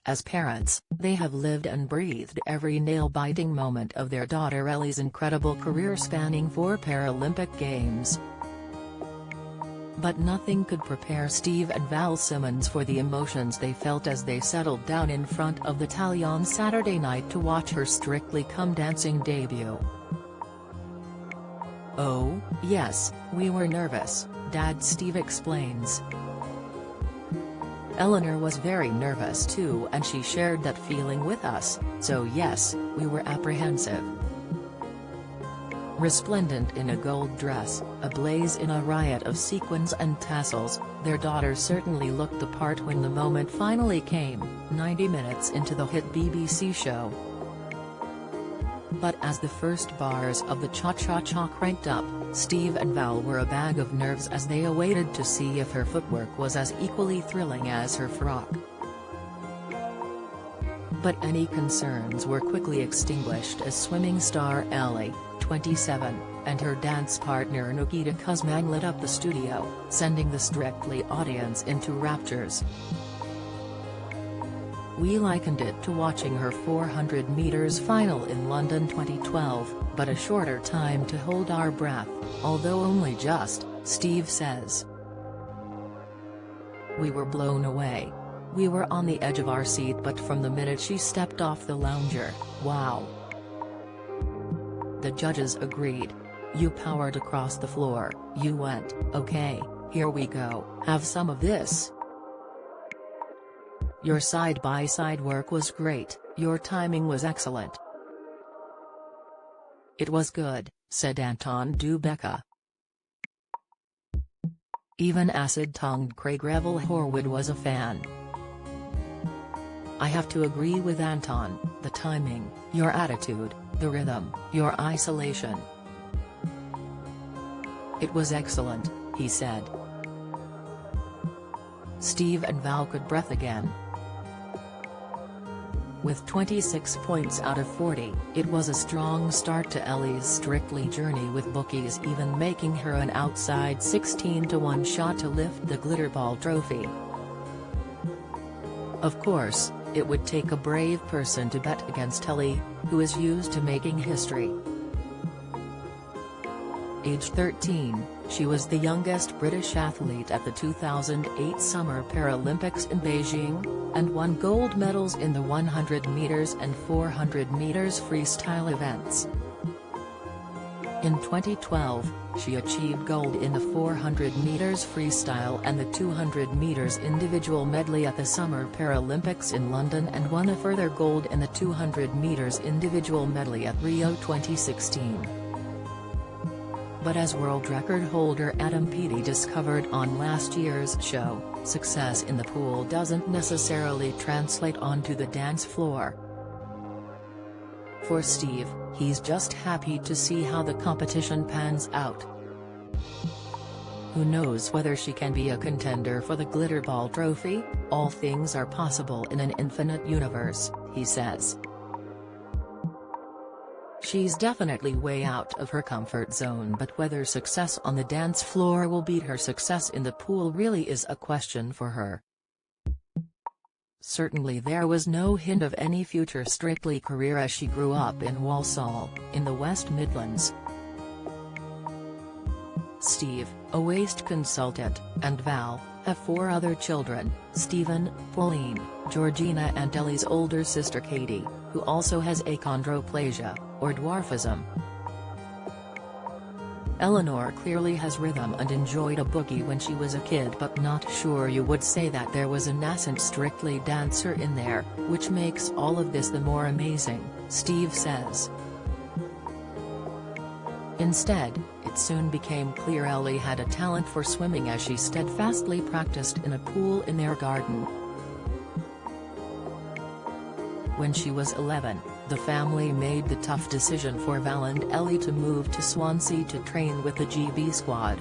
As parents, they have lived and breathed every nail-biting moment of their daughter Ellie's incredible career spanning 4 Paralympic Games. But nothing could prepare Steve and Val Simmonds for the emotions they felt as they settled down in front of the telly on Saturday night to watch her Strictly Come Dancing debut. "Oh, yes, we were nervous," Dad Steve explains. "Eleanor was very nervous too, and she shared that feeling with us, so yes, we were apprehensive." Resplendent in a gold dress, ablaze in a riot of sequins and tassels, their daughter certainly looked the part when the moment finally came, 90 minutes into the hit BBC show. But as the first bars of the Cha-Cha-Cha cranked up, Steve and Val were a bag of nerves as they awaited to see if her footwork was as equally thrilling as her frock. But any concerns were quickly extinguished as swimming star Ellie, 27, and her dance partner Nikita Kuzman lit up the studio, sending the Strictly audience into raptures. "We likened it to watching her 400 meters final in London 2012, but a shorter time to hold our breath, although only just," Steve says. "We were blown away. We were on the edge of our seat, but from the minute she stepped off the lounger, wow." The judges agreed. "You powered across the floor, you went, okay, here we go, have some of this. Your side-by-side work was great, your timing was excellent." "It was good," said Anton Dubecka. Even acid-tongued Craig Revel Horwood was a fan. "I have to agree with Anton, the timing, your attitude, the rhythm, your isolation. It was excellent," he said. Steve and Val could breathe again. With 26 points out of 40, it was a strong start to Ellie's Strictly journey, with bookies even making her an outside 16-to-1 shot to lift the Glitterball trophy. Of course, it would take a brave person to bet against Ellie, who is used to making history. Aged 13, she was the youngest British athlete at the 2008 Summer Paralympics in Beijing, and won gold medals in the 100 meters and 400 meters freestyle events. In 2012, she achieved gold in the 400 meters freestyle and the 200 meters individual medley at the Summer Paralympics in London, and won a further gold in the 200 meters individual medley at Rio 2016. But as world record holder Adam Peaty discovered on last year's show, success in the pool doesn't necessarily translate onto the dance floor. For Steve, he's just happy to see how the competition pans out. "Who knows whether she can be a contender for the Glitterball trophy? All things are possible in an infinite universe," he says. "She's definitely way out of her comfort zone, but whether success on the dance floor will beat her success in the pool really is a question for her." Certainly there was no hint of any future Strictly career as she grew up in Walsall, in the West Midlands. Steve, a waste consultant, and Val, have 4 other children: Stephen, Pauline, Georgina and Ellie's older sister Katie, who also has achondroplasia, or dwarfism. Eleanor clearly has rhythm and enjoyed a boogie when she was a kid, but not sure you would say that there was a nascent Strictly dancer in there, which makes all of this the more amazing, Steve says. Instead, it soon became clear Ellie had a talent for swimming as she steadfastly practiced in a pool in their garden. When she was 11, the family made the tough decision for Val and Ellie to move to Swansea to train with the GB squad.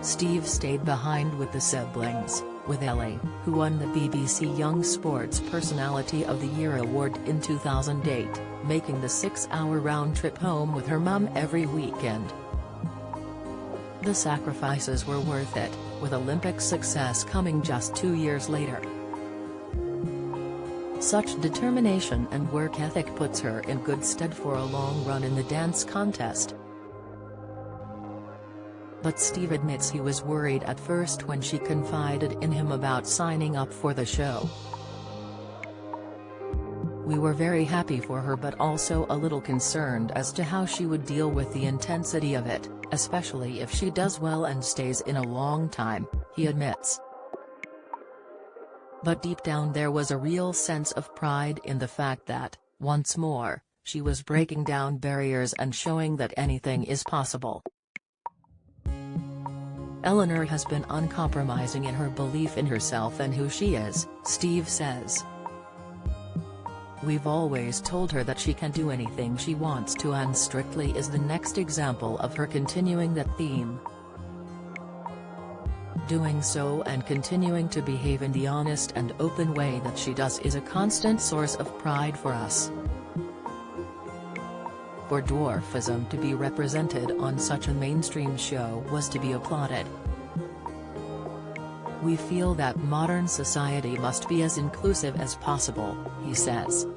Steve stayed behind with the siblings, with Ellie, who won the BBC Young Sports Personality of the Year award in 2008, making the 6-hour round trip home with her mum every weekend. The sacrifices were worth it, with Olympic success coming just 2 years later. Such determination and work ethic puts her in good stead for a long run in the dance contest. But Steve admits he was worried at first when she confided in him about signing up for the show. "We were very happy for her but also a little concerned as to how she would deal with the intensity of it, especially if she does well and stays in a long time," he admits. But deep down there was a real sense of pride in the fact that, once more, she was breaking down barriers and showing that anything is possible. Eleanor has been uncompromising in her belief in herself and who she is, Steve says. "We've always told her that she can do anything she wants to, and Strictly is the next example of her continuing that theme. Doing so and continuing to behave in the honest and open way that she does is a constant source of pride for us. For dwarfism to be represented on such a mainstream show was to be applauded. We feel that modern society must be as inclusive as possible," he says.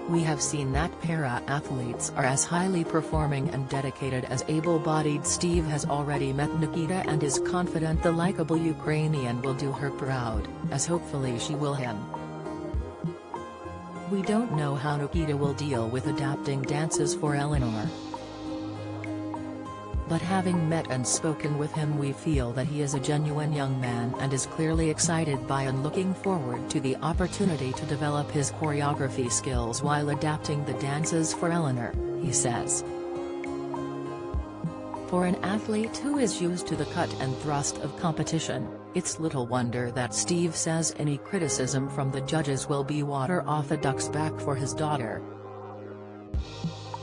"We have seen that para-athletes are as highly performing and dedicated as able-bodied. Steve has already met Nikita and is confident the likable Ukrainian will do her proud, as hopefully she will him. We don't know how Nikita will deal with adapting dances for Eleanor. But having met and spoken with him, we feel that he is a genuine young man and is clearly excited by and looking forward to the opportunity to develop his choreography skills while adapting the dances for Eleanor," he says. For an athlete who is used to the cut and thrust of competition, it's little wonder that Steve says any criticism from the judges will be water off a duck's back for his daughter.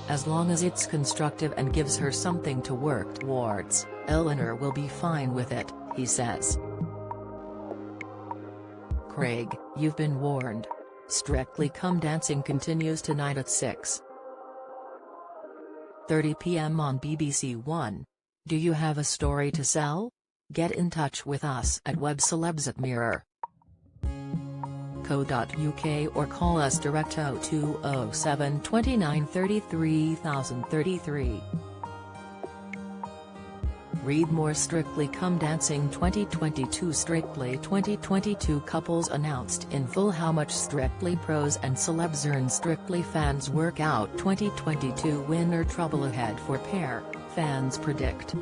"As long as it's constructive and gives her something to work towards, Eleanor will be fine with it," he says. Craig, you've been warned. Strictly Come Dancing continues tonight at 6:30 p.m. on BBC One. Do you have a story to sell? Get in touch with us at webcelebs@mirror.co.uk or call us direct 0207 29 33 033. Read more. Strictly Come Dancing 2022. Strictly 2022 couples announced in full how much Strictly pros and celebs earn. Strictly fans work out 2022 winner. Trouble ahead for pair, fans predict.